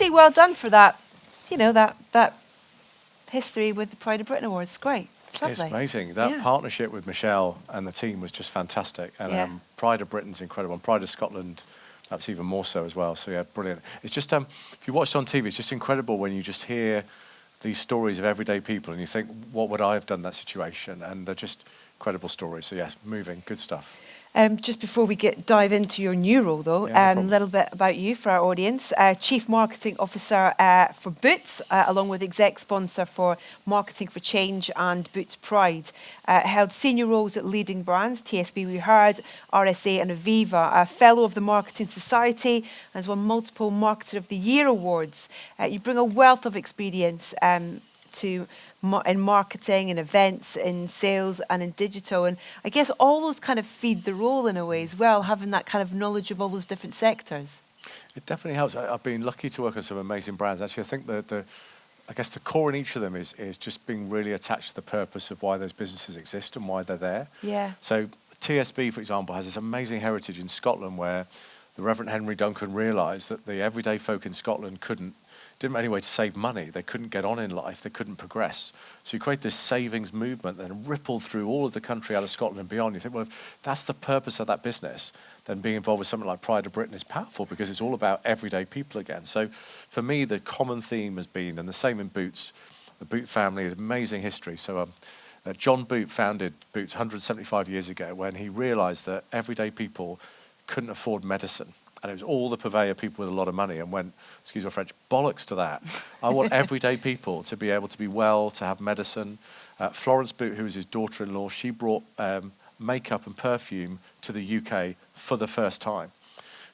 say well done for that, that history with the Pride of Britain Awards. It's great. It's lovely. It's amazing. That partnership with Michelle and the team was just fantastic. And Pride of Britain's incredible. And Pride of Scotland, perhaps even more so as well. So yeah, brilliant. It's just, if you watch it on TV, it's just incredible when you just hear these stories of everyday people and you think, what would I have done in that situation? And they're just incredible stories. So yes, moving, good stuff. Just before we dive into your new role, though, a little bit about you for our audience. Chief Marketing Officer for Boots, along with Exec Sponsor for Marketing for Change and Boots Pride. Held senior roles at leading brands, TSB we heard, RSA and Aviva. A Fellow of the Marketing Society and has won multiple Marketer of the Year awards. You bring a wealth of experience in marketing, in events, in sales and in digital. And I guess all those kind of feed the role in a way as well, having that kind of knowledge of all those different sectors. It definitely helps. I've been lucky to work on some amazing brands. Actually, I think I guess the core in each of them is just being really attached to the purpose of why those businesses exist and why they're there. Yeah. So TSB, for example, has this amazing heritage in Scotland where the Reverend Henry Duncan realised that the everyday folk in Scotland didn't have any way to save money. They couldn't get on in life. They couldn't progress. So you create this savings movement that rippled through all of the country out of Scotland and beyond. You think, well, if that's the purpose of that business, then being involved with something like Pride of Britain is powerful because it's all about everyday people again. So for me, the common theme has been, and the same in Boots, the Boot family is amazing history. So John Boot founded Boots 175 years ago when he realised that everyday people couldn't afford medicine. And it was all the purveyor people with a lot of money and went, excuse my French, bollocks to that. I want everyday people to be able to be well, to have medicine. Florence Boot, who was his daughter-in-law, she brought makeup and perfume to the UK for the first time.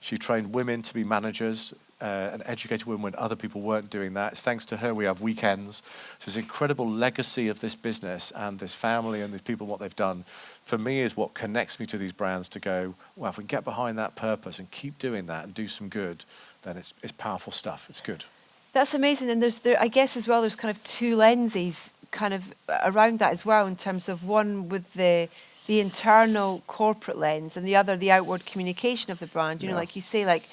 She trained women to be managers and educated women when other people weren't doing that. It's thanks to her we have weekends. So there's an incredible legacy of this business and this family and these people, what they've done. For me is what connects me to these brands to go, well, if we get behind that purpose and keep doing that and do some good, then it's powerful stuff. It's good. That's amazing. And I guess as well, there's kind of two lenses kind of around that as well, in terms of one with the internal corporate lens and the other, the outward communication of the brand. You know, like you say, like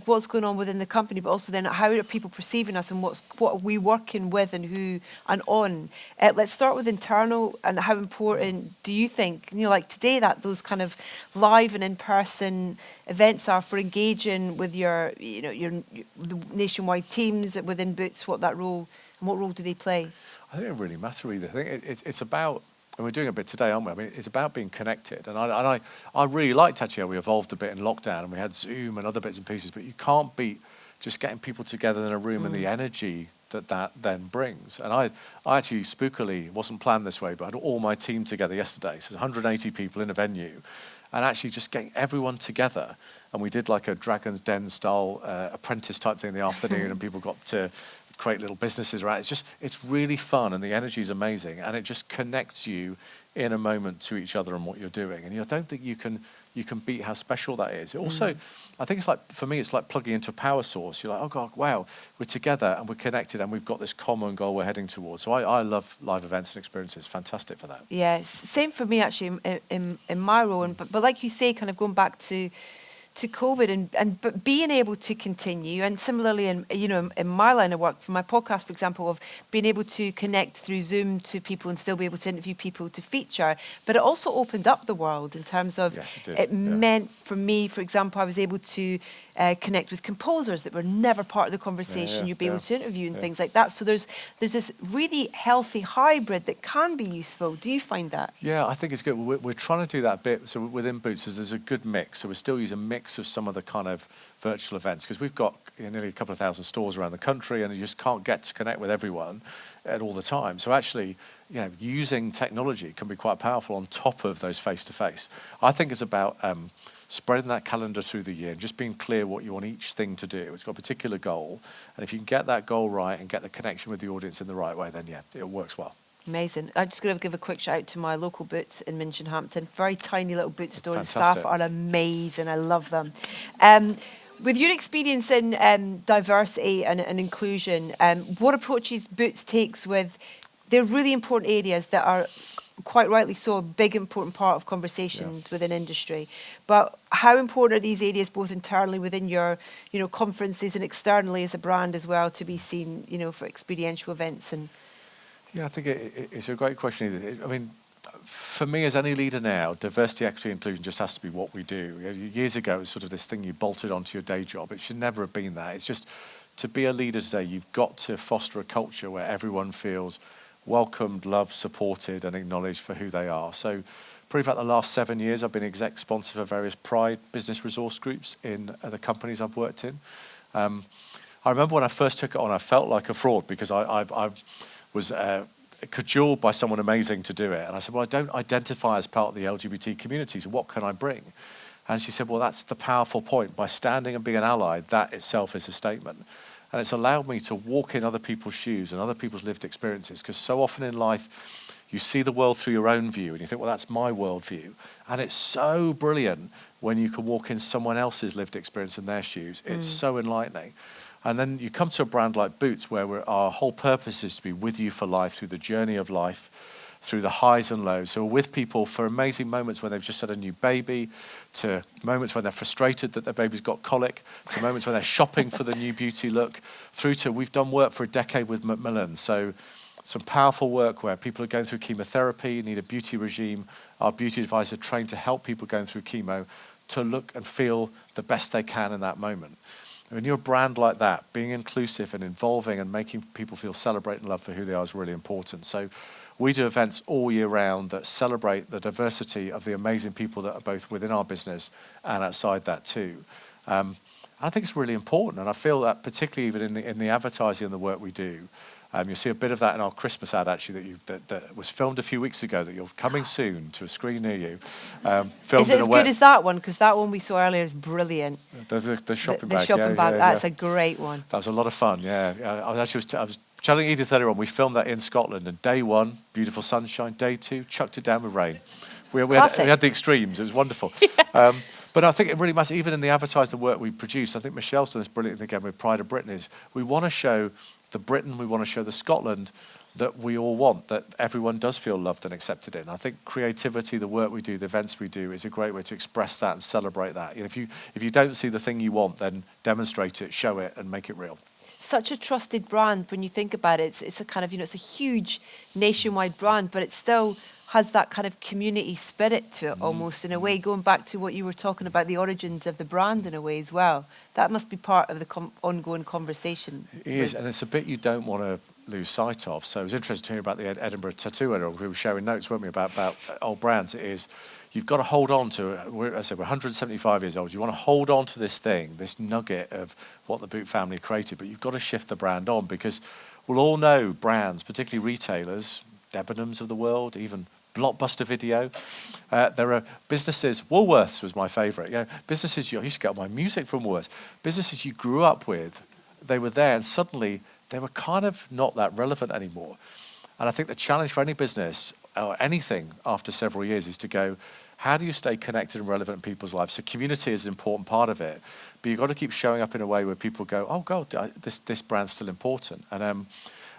what's going on within the company, but also then how are people perceiving us and what are we working with and who and on. Let's start with internal, and how important do you think, like today, that those kind of live and in-person events are for engaging with your the nationwide teams within Boots, what role do they play? I think it really matter either. I think it's about, and we're doing a bit today, aren't we? I mean, it's about being connected. And I really liked actually how we evolved a bit in lockdown and we had Zoom and other bits and pieces, but you can't beat just getting people together in a room and the energy that then brings. And I actually spookily, wasn't planned this way, but I had all my team together yesterday. So 180 people in a venue and actually just getting everyone together. And we did like a Dragon's Den style apprentice type thing in the afternoon and people got to create little businesses around it. It's really fun and the energy is amazing and it just connects you in a moment to each other and what you're doing. And I don't think you can beat how special that is. It also, I think it's like, for me, it's like plugging into a power source. You're like, oh God, wow, we're together and we're connected and we've got this common goal we're heading towards. So I love live events and experiences. Fantastic for that. Yeah, same for me actually in my role. But like you say, kind of going back to COVID but being able to continue, and similarly in my line of work for my podcast, for example, of being able to connect through Zoom to people and still be able to interview people to feature, but it also opened up the world in terms of it meant for me, for example, I was able to connect with composers that were never part of the conversation you'd be able to interview and things like that. So there's this really healthy hybrid that can be useful. Do you find that? Yeah, I think it's good. We're trying to do that bit. So within Boots, there's a good mix. So we're still using a mix of some of the kind of virtual events because we've got nearly a couple of thousand stores around the country and you just can't get to connect with everyone at all the time. So actually, using technology can be quite powerful on top of those face-to-face. I think it's about spreading that calendar through the year and just being clear what you want each thing to do. It's got a particular goal. And if you can get that goal right and get the connection with the audience in the right way, then it works well. Amazing. I'm just going to give a quick shout out to my local Boots in Minchinhampton. Very tiny little Boots store. And staff are amazing. I love them. With your experience in diversity and inclusion, what approaches Boots takes with, they're really important areas that are quite rightly so, a big important part of conversations within industry. But how important are these areas, both internally within your, conferences and externally as a brand as well, to be seen, for experiential events? And Yeah, I think it's a great question. I mean, for me as any leader now, diversity, equity, inclusion just has to be what we do. Years ago, it was sort of this thing you bolted onto your day job. It should never have been that. It's just, to be a leader today, you've got to foster a culture where everyone feels welcomed, loved, supported, and acknowledged for who they are. So probably about the last 7 years, I've been exec sponsor for various Pride business resource groups in the companies I've worked in. I remember when I first took it on, I felt like a fraud because I was cajoled by someone amazing to do it. And I said, well, I don't identify as part of the LGBT community, so what can I bring? And she said, well, that's the powerful point. By standing and being an ally, that itself is a statement. And it's allowed me to walk in other people's shoes and other people's lived experiences, because so often in life, you see the world through your own view and you think, well, that's my worldview. And it's so brilliant when you can walk in someone else's lived experience in their shoes. It's so enlightening. And then you come to a brand like Boots, where our whole purpose is to be with you for life, through the journey of life, through the highs and lows. So we're with people for amazing moments when they've just had a new baby, to moments when they're frustrated that their baby's got colic, to moments when they're shopping for the new beauty look, through to we've done work for a decade with Macmillan. So some powerful work where people are going through chemotherapy, need a beauty regime. Our beauty advisor trained to help people going through chemo to look and feel the best they can in that moment. When you're a brand like that, being inclusive and involving and making people feel celebrate and love for who they are is really important. So we do events all year round that celebrate the diversity of the amazing people that are both within our business and outside that too. I think it's really important, and I feel that particularly even in the advertising and the work we do. You'll see a bit of that in our Christmas ad, actually, that was filmed a few weeks ago, that you're coming soon to a screen near you. Is it as good as that one? Because that one we saw earlier is brilliant. There's the shopping The bag. shopping bag, yeah. that's a great one. That was a lot of fun, yeah. I was telling Edith earlier on, we filmed that in Scotland, and day one, beautiful sunshine. Day two, chucked it down with rain. We had the extremes. It was wonderful. But I think it really matters, even in the advertising work we produce. I think Michelle's done this brilliantly again with Pride of Britain, is we want to show the Britain, we want to show the Scotland that we all want, that everyone does feel loved and accepted in. I think creativity, the work we do, the events we do, is a great way to express that and celebrate that. If you don't see the thing you want, then demonstrate it, show it, and make it real. Such a trusted brand when you think about it. It's a kind of, it's a huge nationwide brand, but it still has that kind of community spirit to it almost, in a way, going back to what you were talking about, the origins of the brand in a way as well. That must be part of the ongoing conversation. It is, and it's a bit you don't want to lose sight of. So it was interesting to hear about the Edinburgh Tattoo Editor. We were sharing notes, weren't we, about old brands. It is, you've got to hold on to, we're 175 years old. You want to hold on to this thing, this nugget of what the Boot family created, but you've got to shift the brand on, because we'll all know brands, particularly retailers, Debenhams of the world, even Blockbuster Video. There are businesses, Woolworths was my favourite. Businesses, I used to get my music from Woolworths. Businesses you grew up with, they were there, and suddenly they were kind of not that relevant anymore. And I think the challenge for any business or anything after several years is to go, how do you stay connected and relevant in people's lives? So community is an important part of it, but you've got to keep showing up in a way where people go, oh God, this brand's still important. And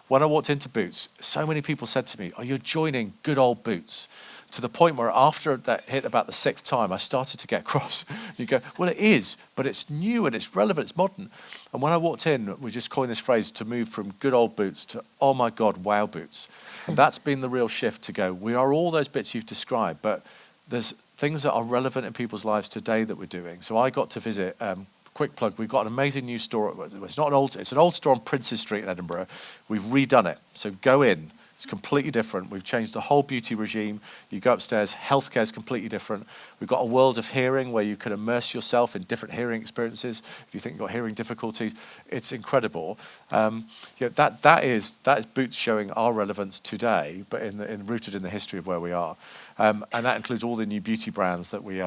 when I walked into Boots, so many people said to me, oh, you're joining good old Boots. To the point where after that hit about the 6th time, I started to get cross. You go, well, it is, but it's new and it's relevant, it's modern. And when I walked in, we just coined this phrase to move from good old Boots to, oh my God, wow Boots. And that's been the real shift to go, we are all those bits you've described, but there's things that are relevant in people's lives today that we're doing. So I got to visit, quick plug, we've got an amazing new store. It's an old store on Princes Street in Edinburgh. We've redone it. So go in. It's completely different. We've changed the whole beauty regime. You go upstairs, healthcare is completely different. We've got a world of hearing where you can immerse yourself in different hearing experiences. If you think you've got hearing difficulties, it's incredible. That is Boots showing our relevance today, but rooted in the history of where we are. And that includes all the new beauty brands that we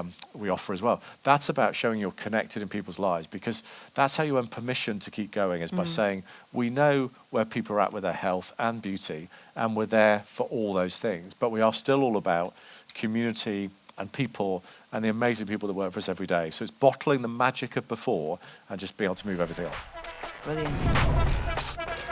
offer as well. That's about showing you're connected in people's lives, because that's how you earn permission to keep going, is by saying, we know where people are at with their health and beauty, and we're there for all those things. But we are still all about community and people and the amazing people that work for us every day. So it's bottling the magic of before and just being able to move everything on. Brilliant.